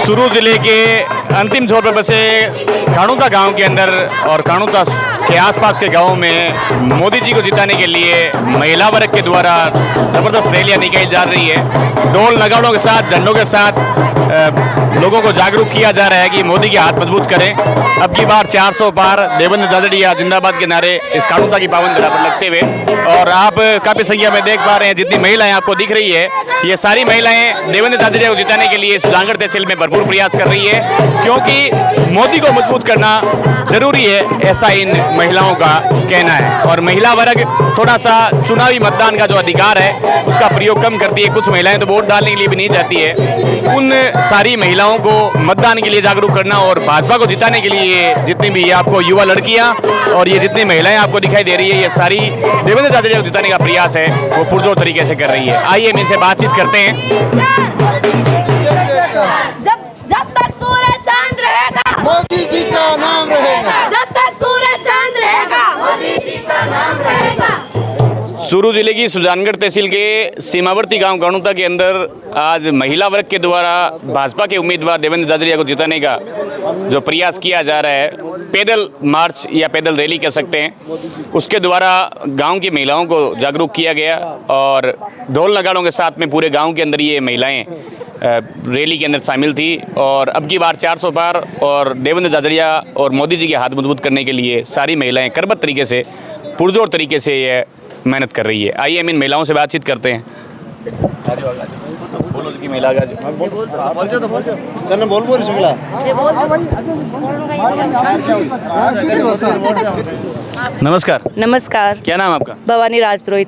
चुरू जिले के अंतिम छोर पर बसे खाणुता गांव के अंदर और खाणुता के आसपास के गांवों में मोदी जी को जिताने के लिए महिला वर्ग के द्वारा जबरदस्त रैलियां निकाली जा रही है। ढोल नगाड़ों के साथ, झंडों के साथ लोगों को जागरूक किया जा रहा है कि मोदी के हाथ मजबूत करें। अब की बार 400 पार, देवेंद्र झाझड़िया जिंदाबाद के नारे इस खाणुता की पावन धरा पर लगते हुए, और आप काफी संख्या में देख पा रहे हैं जितनी महिलाएं आपको दिख रही है, ये सारी महिलाएं देवेंद्र झाझड़िया को जिताने के लिए सुजानगढ़ तहसील में भरपूर प्रयास कर रही है, क्योंकि मोदी को मजबूत करना जरूरी है, ऐसा इन महिलाओं का कहना है। और महिला वर्ग थोड़ा सा चुनावी मतदान का जो अधिकार है उसका प्रयोग कम करती है। कुछ महिलाएं तो वोट डालने के लिए भी नहीं जाती है। उन सारी महिलाओं को मतदान के लिए जागरूक करना और भाजपा को जिताने के लिए जितनी भी आपको युवा लड़कियां और ये जितनी महिलाएं आपको दिखाई दे रही है, ये सारी देवेंद्र झाझड़िया को जिताने का प्रयास है, वो पुरजोर तरीके से कर रही है। आइए हम इनसे बातचीत करते हैं। जब तक सूरज चांद रहेगा मोदी जी का नाम रहेगा। जब तक सूरज चांद रहेगा मोदी जी का नाम रहेगा। चुरू जिले की सुजानगढ़ तहसील के सीमावर्ती गांव खाणुता के अंदर आज महिला वर्ग के द्वारा भाजपा के उम्मीदवार देवेंद्र झाझड़िया को जिताने का जो प्रयास किया जा रहा है, पैदल मार्च या पैदल रैली कह सकते हैं, उसके द्वारा गांव की महिलाओं को जागरूक किया गया और ढोल नगाड़ों के साथ में पूरे गांव के अंदर ये महिलाएं रैली के अंदर शामिल थी। और अब की बार 400 पार और देवेंद्र झाझड़िया और मोदी जी के हाथ मजबूत करने के लिए सारी महिलाएं करबद्ध तरीके से, पुरजोर तरीके से ये मेहनत कर रही है। आइए हम इन महिलाओं से बातचीत करते हैं। बोलो की महिला का नमस्कार। नमस्कार। क्या नाम आपका? भवानी राजपुरोहित।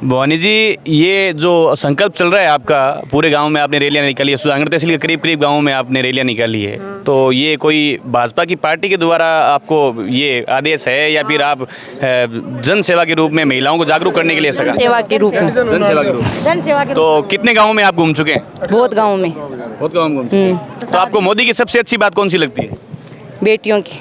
भवानी जी, ये जो संकल्प चल रहा है आपका, पूरे गांव में आपने रैलियां निकाली है, सुजानगढ़ तहसील के करीब करीब गांवों में आपने रैलियां निकाली है, तो ये कोई भाजपा की पार्टी के द्वारा आपको ये आदेश है या फिर आप जन सेवा के रूप में महिलाओं को जागरूक करने के लिए सका? सेवा के रूप में। जन सेवा के रूप। तो कितने गाँव में आप घूम चुके हैं? बहुत गाँव में। बहुत गाँव में घूम चुके हैं। तो आपको मोदी की सबसे अच्छी बात कौन सी लगती है? बेटियों की।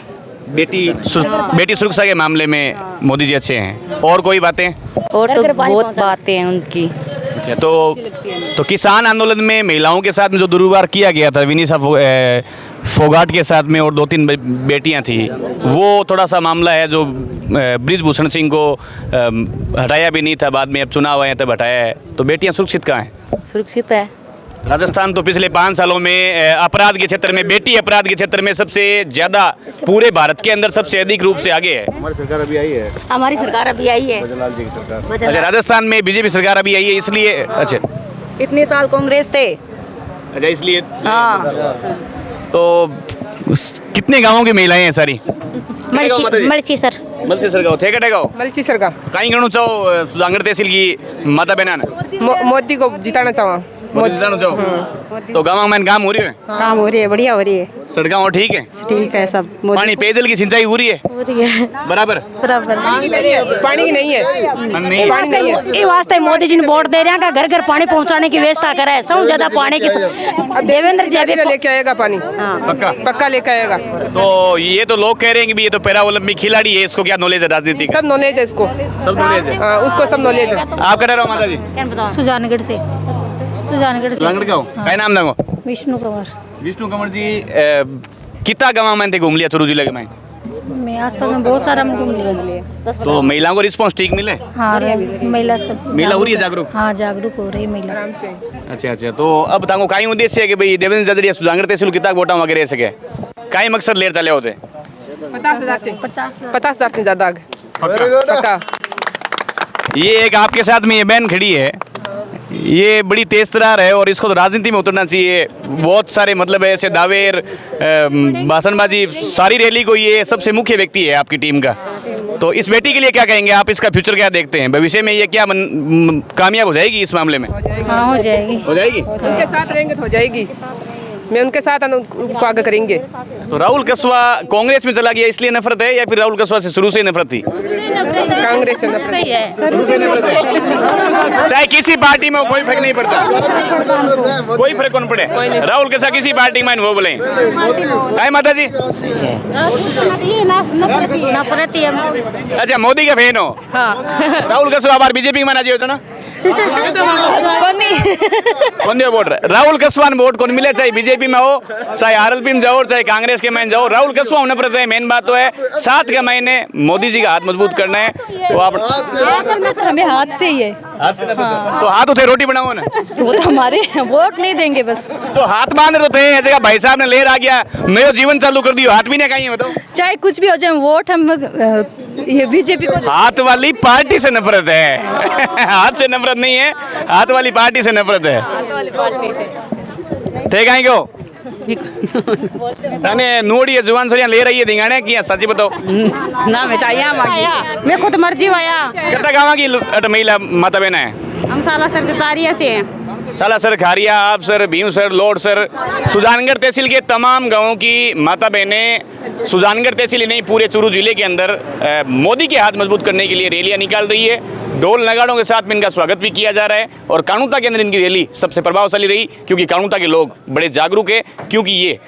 बेटी सुरक्षा के मामले में मोदी जी अच्छे हैं। और कोई बातें? और तो बहुत बातें हैं उनकी। अच्छा, तो किसान आंदोलन में महिलाओं के साथ में जो दुर्व्यवहार किया गया था विनीशा फोगाट के साथ में और 2-3 बेटियां थी, वो थोड़ा सा मामला है जो बृजभूषण सिंह को हटाया भी नहीं था, बाद में अब चुनाव आए तब हटाया है। तो बेटियां सुरक्षित कहाँ हैं? सुरक्षित है। राजस्थान तो पिछले 5 सालों में अपराध के क्षेत्र में, बेटी अपराध के क्षेत्र में सबसे ज़्यादा पूरे भारत के अंदर सबसे अधिक रूप से आगे है। हमारी सरकार अभी आई है। हमारी सरकार अभी आई है। बजलाल जी की सरकार। अच्छा, राजस्थान में बीजेपी सरकार अभी आई है, इसलिए? अच्छा, इतने साल कांग्रेस थे। अच्छा, इसलिए। हाँ। तो कितने गाँवों की महिलाएं हैं सारी? मलसीसर गाँव थे कटे गाँव मलसीसर का कहीं गणु चाहो सुजानगढ़ तहसील की माता बहना ने मोदी को जिताना चाहो। तो गाँव में काम हो रही है? काम हो रही है, बढ़िया हो रही है। सड़कें और ठीक है? ठीक है सब। पानी, पेयजल की सिंचाई हो रही है? बराबर। पानी की नहीं है। पानी नहीं है। ये वास्ते मोदी जी ने वोट दे रहे हैं कि घर घर पानी पहुंचाने की व्यवस्था करे है। सब ज्यादा पानी की देवेंद्र जी लेके आएगा पानी। पक्का लेके आएगा। तो ये तो लोग कह रहे हैं कि ये तो पैरा ओलंपिक खिलाड़ी है, इसको क्या नॉलेज है राजनीति का? सब नॉलेज है इसको। सब नॉलेज है उसको, सब नॉलेज है। आप कह रहे हो माता जी? सुजानगढ़ से। सुजानगढ़ का हो? क्या नाम दंगो? विष्णु कंवर जी। कितना गाँव में थे घूम लिया चुरू जिले के में? मैं आसपास में बहुत सारा घूम लिया। तो महिलाओं को रिस्पॉन्स ठीक मिले? हाँ, महिला सब। महिला हो रही है जागरूक? हाँ, जागरूक हो रही है महिला। अच्छा, तो अब तांको काई उद्देश्य है कि भाई देवेंद्र झाझड़िया सुजानगढ़ तहसील कितना वोटा वगैरह सके, काई मकसद लेर चले होते? 50,000 से ज्यादा आगे। पक्का। ये एक आपके साथ में ये बहन खड़ी है, ये बड़ी तेज तरार है और इसको तो राजनीति में उतरना चाहिए। बहुत सारे मतलब ऐसे दावेर, भाषणबाजी, सारी रैली को ये सबसे मुख्य व्यक्ति है आपकी टीम का। तो इस बेटी के लिए क्या कहेंगे आप? इसका फ्यूचर क्या देखते हैं? भविष्य में ये क्या कामयाब हो जाएगी इस मामले में? हाँ, हो जाएगी। हो जाएगी? उनके साथ रहेंगे तो हो जाएगी। मैं उनके साथ उनको आगे करेंगे। तो राहुल कसवा कांग्रेस में चला गया इसलिए नफरत है या फिर राहुल कसवा से शुरू से नफरत थी? कांग्रेस से नफरत है। चाहे किसी पार्टी में कोई फर्क नहीं पड़ता, कोई फर्क कौन पड़े, राहुल कसवा किसी पार्टी में वो बोले। हाय माता जी, नफरत ही है। अच्छा, मोदी का फैन हो? हाँ। राहुल कसवा बार बीजेपी में ना जी होता ना? कौन दिया वोट राहुल कसवा ने वोट कौन मिले, चाहे बीजेपी में हो, चाहे आरएलपी में जाओ, चाहे कांग्रेस के में जाओ, राहुल कसवा होने पर है। मेन बात तो है 7 के महीने मोदी जी का हाथ मजबूत करना है। वो आप हमें हाथ से ही है, तो हाथ उठे रोटी बनाओ ना, वो तो हमारे वोट नहीं देंगे बस। तो हाथ बांध रहे थे ऐसे भाई साहब ने लेर आ गया, नया जीवन चालू कर दियो, हाथ भी नहीं कहीं है बताओ। चाहे कुछ भी हो जाए वोट हम ये बीजेपी को हाथ वाली पार्टी से नफरत है हाथ से नफरत नहीं है, हाथ वाली पार्टी से नफरत है। थे कहीं को तने नोड़ी है जुबान सरिया ले रही है दिंगाने की सच्ची बताओ ना बेटा यहाँ मैं खुद मर्जी आया। कितना गाँव की महिला माता बहना है? हम साला सर से तारिया से हैं। साला sir, Kharia, Apsar, Bhimsar, Lodsar, Sujangarh तहसील के तमाम गांवों की माता बहनें सुजानगढ़ तहसील ही नहीं पूरे चूरू जिले के अंदर मोदी के हाथ मजबूत करने के लिए रैलियां निकाल रही है। ढोल नगाड़ों के साथ में इनका स्वागत भी किया जा रहा है और कानूता के अंदर इनकी रैली सबसे प्रभावशाली रही क्योंकि कानूता के लोग बड़े जागरूक है, क्योंकि ये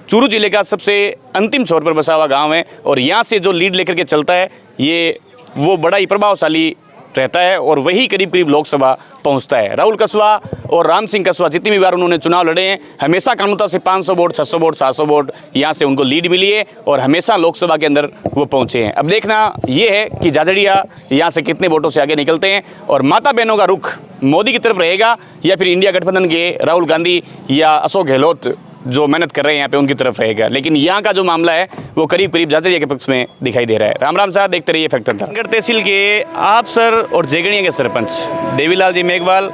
चूरू जिले का सबसे अंतिम छोर पर बसा हुआ गाँव है और यहाँ से जो लीड लेकर के चलता है ये वो बड़ा ही प्रभावशाली रहता है और वही करीब करीब लोकसभा पहुंचता है। राहुल कसवा और राम सिंह कसवा जितनी भी बार उन्होंने चुनाव लड़े हैं हमेशा कानूता से 500 वोट, 600 वोट, 700 वोट यहाँ से उनको लीड मिली है और हमेशा लोकसभा के अंदर वो पहुंचे हैं। अब देखना ये है कि जाजड़िया यहाँ से कितने वोटों से आगे निकलते हैं और माता बहनों का रुख मोदी की तरफ रहेगा या फिर इंडिया गठबंधन के राहुल गांधी या अशोक गहलोत जो मेहनत कर रहे हैं यहाँ पे उनकी तरफ रहेगा। लेकिन यहाँ का जो मामला है वो करीब करीब जाजड़िया के पक्ष में दिखाई दे रहा है। राम राम साहब, देखते रहिए फैक्टर था। तहसील के आप सर और जेगड़िया के सरपंच देवीलाल जी मेघवाल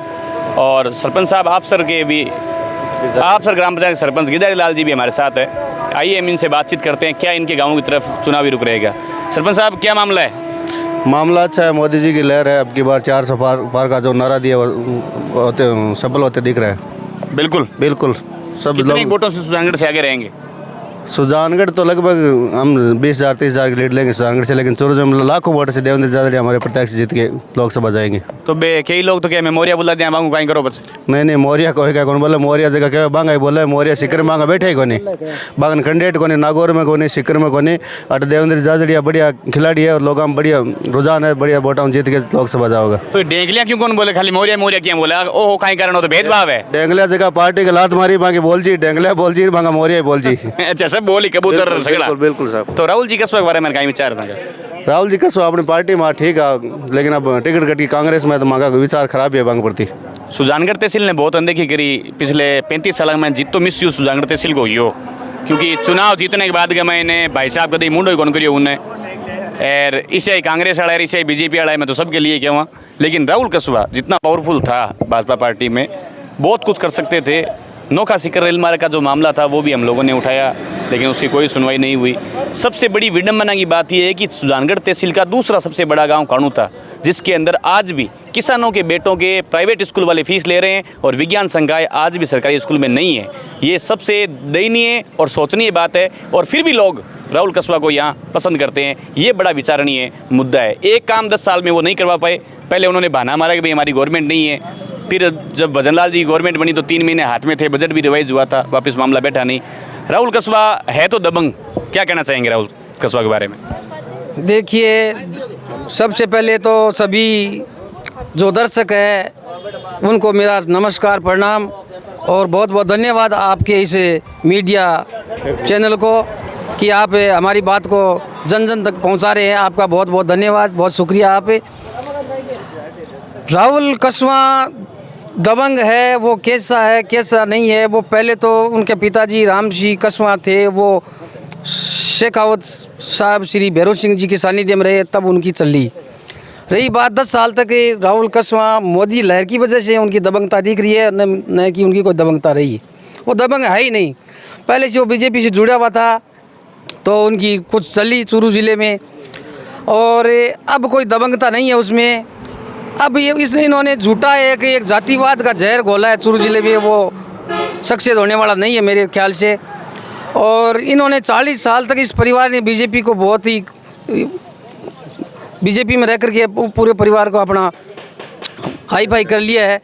और सरपंच साहब आप सर के भी, आप सर ग्राम पंचायत सरपंच गिदारी लाल जी भी हमारे साथ है। आइए हम इनसे बातचीत करते हैं, क्या इनके गाँव की तरफ चुनावी रुख रहेगा। सरपंच साहब, क्या मामला है? मामला अच्छा है, मोदी जी की लहर है। अब की बार 400 पार का जो नारा दिया होते सफल होते दिख रहा है। बिल्कुल बिल्कुल सब कितने लोग वोटों से सुजानगढ़ से आगे रहेंगे? सुजानगढ़ तो लगभग हम 20,000 30,000 की लीड लेंगे सुजानगढ़ से, लेकिन चूरू में लाखों वोट से देवेंद्र जाजड़िया हमारे प्रत्यक्ष जीत के लोकसभा जाएंगे। तो कई लोग तो क्या मेमोरिया बुला दिया मांगू कहीं करो बस। नहीं मोरिया को क्या कौन बोले, मोरिया जगह क्या बांगा ही बोले, मोरिया सिक्कर मांगा बैठे ही कोनी, बागन कैंडिडेट कोनी, नागौर में कोनी, सिक्कर में कोनी। अट देवेंद्र जाजड़िया बढ़िया खिलाड़ी है और लोग हम बढ़िया रुझान है, बढ़िया वोटा जीत के लोकसभा जाओगा। तो डेंगलिया क्यों कौन बोले, खाली मोरिया मोरिया क्या बोला? ओहो कहीं कारण हो तो भेदभाव है। डेंगलिया जगह पार्टी के लात मारी बाकी बोल जी, डेंगलिया बोल जी बांगा मोरिया बोल जी। अच्छा सब बोली कबूतर सगड़ा। बिल्कुल साहब। तो राहुल जी कसवा के बारे में कहीं विचार था? राहुल जी कसवा अपनी पार्टी में ठीक है, लेकिन अब टिकट कटी कांग्रेस में तो मांगा विचार खराब है बांग प्रति। सुजानगढ़ तहसील ने बहुत अनदेखी करी पिछले 35 साल में, जीत तो मिस यूज सुजानगढ़ तहसील को हुई हो क्योंकि चुनाव जीतने के बाद मैंने भाई साहब कभी मुंडो कौन करियो उन्हें और इसे कांग्रेस वाला है, इसे बीजेपी वाला है, मैं तो सबके लिए क्या हुआ। लेकिन राहुल कसवा जितना पावरफुल था भाजपा पार्टी में, बहुत कुछ कर सकते थे। नोखा सिकर रेल मार्ग का जो मामला था वो भी हम लोगों ने उठाया लेकिन उसकी कोई सुनवाई नहीं हुई। सबसे बड़ी विडंबना की बात यह है कि सुजानगढ़ तहसील का दूसरा सबसे बड़ा गांव कानू था जिसके अंदर आज भी किसानों के बेटों के प्राइवेट स्कूल वाले फीस ले रहे हैं और विज्ञान संकाय आज भी सरकारी स्कूल में नहीं है। ये सबसे दयनीय और सोचनीय बात है और फिर भी लोग राहुल कसवा को यहाँ पसंद करते हैं। ये बड़ा विचारणीय मुद्दा है। एक काम 10 साल में वो नहीं करवा पाए। पहले उन्होंने बहाना मारा कि भाई हमारी गवर्नमेंट नहीं है, फिर जब भजनलाल जी गवर्नमेंट बनी तो 3 महीने हाथ में थे, बजट भी रिवाइज हुआ था, वापस मामला बैठा नहीं। राहुल कसवा है तो दबंग, क्या कहना चाहेंगे राहुल कसवा के बारे में? देखिए, सबसे पहले तो सभी जो दर्शक है उनको मेरा नमस्कार प्रणाम और बहुत बहुत धन्यवाद आपके इस मीडिया चैनल को कि आप हमारी बात को जन जन तक पहुंचा रहे हैं। आपका बहुत बहुत धन्यवाद, बहुत शुक्रिया आप। राहुल कसवा दबंग है, वो कैसा है कैसा नहीं है, वो पहले तो उनके पिताजी राम सिंह कसवा थे, वो शेखावत साहब श्री भैरव सिंह जी के सानिध्य में रहे तब उनकी चली। रही बात 10 साल तक राहुल कसवा मोदी लहर की वजह से उनकी दबंगता दिख रही है, न कि उनकी कोई दबंगता रही। वो दबंग है ही नहीं। पहले से वो बीजेपी से जुड़ा हुआ था तो उनकी कुछ चली चूरू ज़िले में और अब कोई दबंगता नहीं है उसमें। अब ये इसमें इन्होंने झूठा एक जातिवाद का जहर घोला है चूरू ज़िले में, वो सक्सेस होने वाला नहीं है मेरे ख्याल से। और इन्होंने 40 साल तक इस परिवार ने बीजेपी को बहुत ही बीजेपी में रह कर के पूरे परिवार को अपना हाई फाई कर लिया है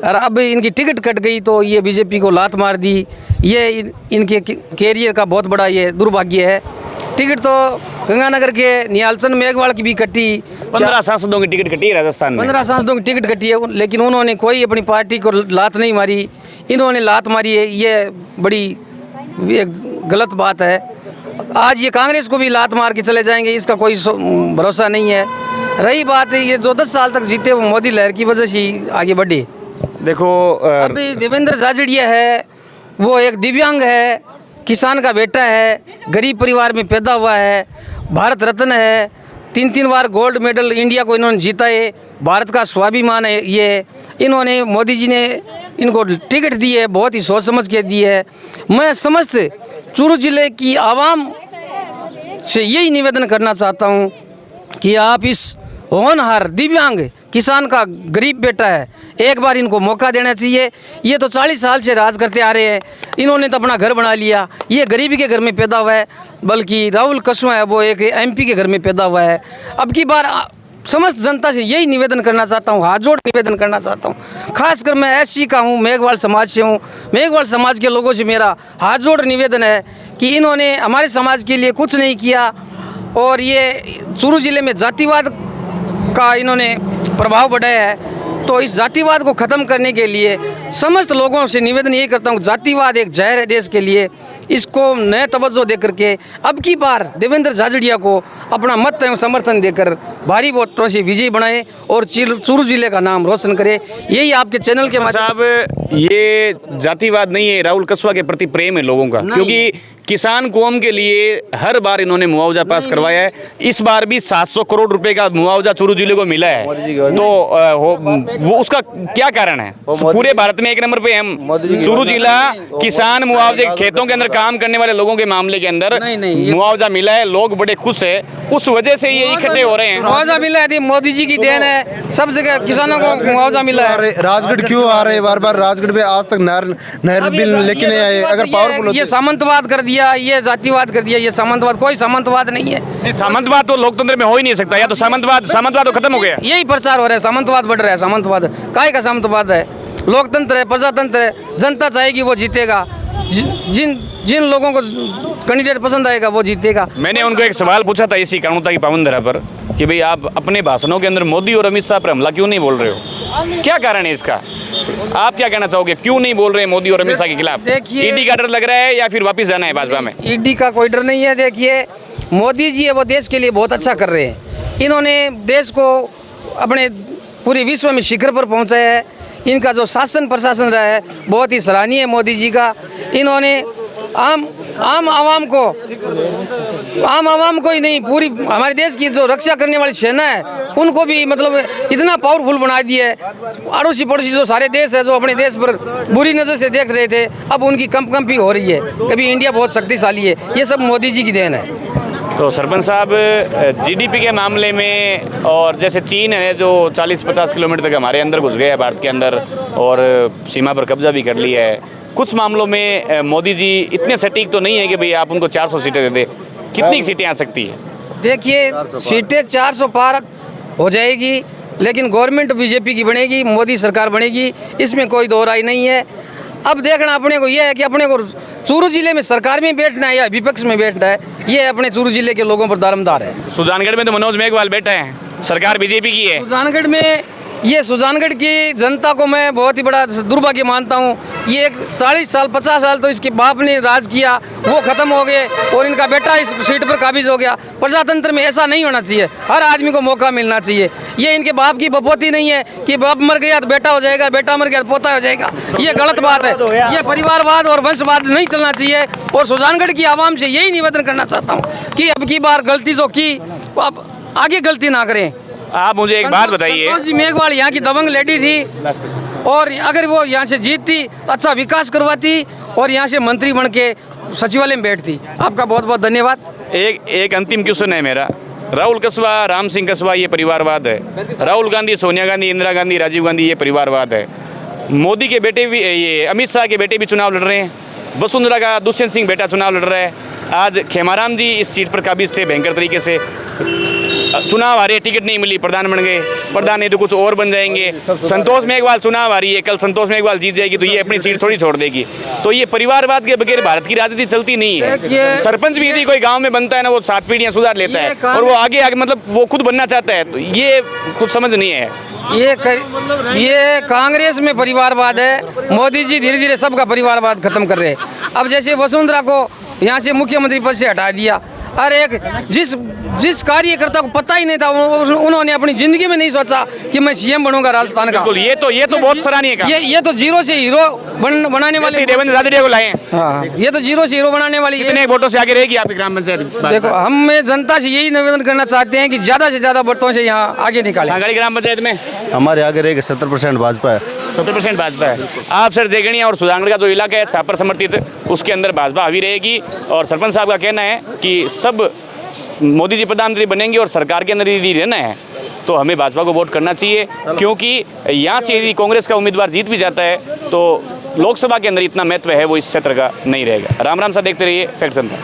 और अब इनकी टिकट कट गई तो ये बीजेपी को लात मार दी। ये इनके कैरियर का बहुत बड़ा ये दुर्भाग्य है। टिकट तो गंगानगर के निहालचंद मेघवाल की भी कटी, 15 सांसदों की टिकट कटी है राजस्थान में। 15 सांसदों की टिकट कटी है, लेकिन उन्होंने कोई अपनी पार्टी को लात नहीं मारी, इन्होंने लात मारी है। ये बड़ी एक गलत बात है। आज ये कांग्रेस को भी लात मार के चले जाएंगे, इसका कोई भरोसा नहीं है। रही बात है ये जो 10 साल तक जीते वो मोदी लहर की वजह से ही आगे बढ़े। देखो अभी देवेंद्र झाझड़िया है, वो एक दिव्यांग है, किसान का बेटा है, गरीब परिवार में पैदा हुआ है, भारत रत्न है, 3 बार गोल्ड मेडल इंडिया को इन्होंने जीता है, भारत का स्वाभिमान है ये। इन्होंने मोदी जी ने इनको टिकट दी है, बहुत ही सोच समझ के दी है। मैं समस्त चूरू जिले की आवाम से यही निवेदन करना चाहता हूँ कि आप इस होनहार दिव्यांग किसान का गरीब बेटा है, एक बार इनको मौका देना चाहिए। ये तो 40 साल से राज करते आ रहे हैं, इन्होंने तो अपना घर बना लिया, ये गरीबी के घर में पैदा हुआ है। बल्कि राहुल कसवा है वो एक MP के घर में पैदा हुआ है। अब की बार समस्त जनता से यही निवेदन करना चाहता हूँ, हाथ जोड़ निवेदन करना चाहता हूँ। खासकर मैं SC का हूँ, मेघवाल समाज से हूँ। मेघवाल समाज के लोगों से मेरा हाथ जोड़ निवेदन है कि इन्होंने हमारे समाज के लिए कुछ नहीं किया और ये चूरू जिले में जातिवाद का इन्होंने प्रभाव बढ़ाया है। तो इस जातिवाद को ख़त्म करने के लिए समस्त लोगों से निवेदन यही करता हूँ, जातिवाद एक जहर है देश के लिए, इसको नए तवज्जो दे करके अब की बार देवेंद्र झाझड़िया को अपना मत एवं समर्थन देकर भारी वोटों से विजयी बनाए और चूरू जिले का नाम रोशन करे। यही आपके चैनल के माध्यम। साहब ये जातिवाद नहीं है, राहुल कसवा के प्रति प्रेम है लोगों का, क्योंकि किसान कौम के लिए हर बार इन्होंने मुआवजा पास करवाया है। इस बार भी 700 करोड़ रुपए का मुआवजा चूरू जिले को मिला है। तो वो उसका क्या कारण है? पूरे भारत में 1 नंबर पे हम चूरू जिला किसान मुआवजे, खेतों के अंदर काम करने वाले लोगों के मामले के अंदर मुआवजा मिला है, लोग बड़े खुश है, उस वजह से ये इकट्ठे हो रहे हैं। मुआवजा मिला है, मोदी जी की देन है, सब जगह किसानों को मुआवजा मिला है। राजगढ़ क्यों आ रहे हैं बार बार? राजगढ़ में आज तक नहर बिल लेके नहीं आए। अगर पावरफुल ये सामंतवाद कर दिया, ये जातिवाद कर दिया, ये सामंतवाद, कोई सामंतवाद नहीं है। सामंतवाद तो लोकतंत्र में हो ही नहीं सकता, या तो सामंतवाद तो खत्म हो गया। यही प्रचार हो रहा है, सामंतवाद बढ़ रहा है। सामंतवाद काय का सामंतवाद है? लोकतंत्र है, प्रजातंत्र है, जनता चाहेगी वो जीतेगा, जिन लोगों को कैंडिडेट पसंद आएगा वो जीतेगा। मैंने उनको एक सवाल पूछा था इसी कानूनता की पावन धरा पर कि भाई आप अपने भाषणों के अंदर मोदी और अमित शाह पर हमला क्यों नहीं बोल रहे हो, क्या कारण है इसका? आप क्या कहना चाहोगे, क्यों नहीं बोल रहे हैं मोदी और अमित शाह के खिलाफ? देखिए, ईडी का डर लग रहा है या फिर वापस जाना है भाजपा में? ईडी का कोई डर नहीं है। देखिए, मोदी जी है वो देश के लिए बहुत अच्छा कर रहे हैं। इन्होंने देश को अपने पूरे विश्व में शिखर पर पहुंचाया है। इनका जो शासन प्रशासन रहा है बहुत ही सराहनीय है मोदी जी का। इन्होंने आम आवाम को ही नहीं, पूरी हमारे देश की जो रक्षा करने वाली सेना है उनको भी मतलब इतना पावरफुल बना दिया है। अड़ोसी पड़ोसी जो सारे देश है जो अपने देश पर बुरी नज़र से देख रहे थे, अब उनकी कंपी हो रही है। कभी इंडिया बहुत शक्तिशाली है, ये सब मोदी जी की देन है। तो सरपंच साहब, GDP के मामले में, और जैसे चीन है जो 40-50 किलोमीटर तक हमारे अंदर घुस गया है भारत के अंदर और सीमा पर कब्जा भी कर लिया है, कुछ मामलों में मोदी जी इतने सटीक तो नहीं है कि भाई आप उनको 400 सीटें दे दे। कितनी सीटें आ सकती है? देखिए, सीटें 400 पार हो जाएगी, लेकिन गवर्नमेंट बीजेपी की बनेगी, मोदी सरकार बनेगी, इसमें कोई दो राय नहीं है। अब देखना अपने को यह है कि अपने को चूरू जिले में सरकार में बैठना है या विपक्ष में बैठना है, ये अपने चूरू जिले के लोगों पर दारोमदार है। सुजानगढ़ में तो मनोज मेघवाल बैठे हैं, सरकार बीजेपी की है। सुजानगढ़ में ये सुजानगढ़ की जनता को मैं बहुत ही बड़ा दुर्भाग्य मानता हूँ। ये एक 40 साल 50 साल तो इसके बाप ने राज किया, वो ख़त्म हो गए और इनका बेटा इस सीट पर काबिज हो गया। प्रजातंत्र में ऐसा नहीं होना चाहिए, हर आदमी को मौका मिलना चाहिए। ये इनके बाप की बपोती नहीं है कि बाप मर गया तो बेटा हो जाएगा, बेटा मर गया तो पोता हो जाएगा, ये गलत बात है। ये परिवारवाद और वंशवाद नहीं चलना चाहिए। और सुजानगढ़ की आवाम से यही निवेदन करना चाहता हूँ कि अब की बार गलती जो की अब आगे गलती ना करें। आप मुझे एक बात बताइए, संतोष जी मेघवाल यहाँ की दबंग लेडी थी और अगर वो यहाँ से जीतती अच्छा विकास करवाती और यहाँ से मंत्री बन के सचिवालय में बैठती। आपका बहुत बहुत धन्यवाद। एक अंतिम क्वेश्चन है मेरा। राहुल कसवा, राम सिंह कसवा, ये परिवारवाद है। राहुल गांधी, सोनिया गांधी, इंदिरा गांधी, राजीव गांधी, ये परिवारवाद है। मोदी के बेटे भी, ये अमित शाह के बेटे भी चुनाव लड़ रहे हैं। वसुंधरा का दुष्यंत सिंह बेटा चुनाव लड़ रहा है। आज खेमाराम जी इस सीट पर काबिज थे भयंकर तरीके से। चुनाव आ रही है, टिकट नहीं मिली, प्रधान बन गए, प्रधान नहीं तो कुछ और बन जाएंगे। संतोष मेघवाल चुनाव आ रही है, कल संतोष मेघवाल जीत जाएगी तो ये अपनी सीट थोड़ी छोड़ देगी। तो ये परिवारवाद के बगैर भारत की राजनीति चलती नहीं है। सरपंच भी यदि कोई गांव में बनता है ना, वो 7 पीढ़ियां सुधार लेता है और वो आगे आगे मतलब वो खुद बनना चाहता है। तो ये कुछ समझ नहीं है। ये कांग्रेस में परिवारवाद है। मोदी जी धीरे धीरे सबका परिवारवाद खत्म कर रहे हैं। अब जैसे वसुंधरा को यहाँ से मुख्यमंत्री पद से हटा दिया, अरे एक जिस कार्यकर्ता को पता ही नहीं था, उन्होंने अपनी जिंदगी में नहीं सोचा कि मैं सीएम बनूंगा राजस्थान का। ये तो बहुत सराहनीय काम। ये तो जीरो से हीरो बनाने वाले देवेंद्र झाझड़िया को लाए। हाँ, ये तो जीरो से हीरो बनाने वाली। कितने वोटों से आगे रहेगी आपकी ग्राम पंचायत? देखो, हम जनता से यही निवेदन करना चाहते हैं कि ज्यादा से ज्यादा वोटों से यहाँ आगे निकालें। हमारी ग्राम पंचायत में हमारे आगे रहेगी 70% भाजपा है। 70% भाजपा है। आप सर देगनिया और सुजानगढ़ का जो इलाका है छापर समर्थित, उसके अंदर भाजपा हावी रहेगी और सरपंच साहब का कहना है कि सब मोदी जी प्रधानमंत्री बनेंगे और सरकार के अंदर यदि रहना है तो हमें भाजपा को वोट करना चाहिए, क्योंकि यहाँ से यदि कांग्रेस का उम्मीदवार जीत भी जाता है तो लोकसभा के अंदर इतना महत्व है वो इस क्षेत्र का नहीं रहेगा। राम राम सर, देखते रहिए फैक्ट जनता।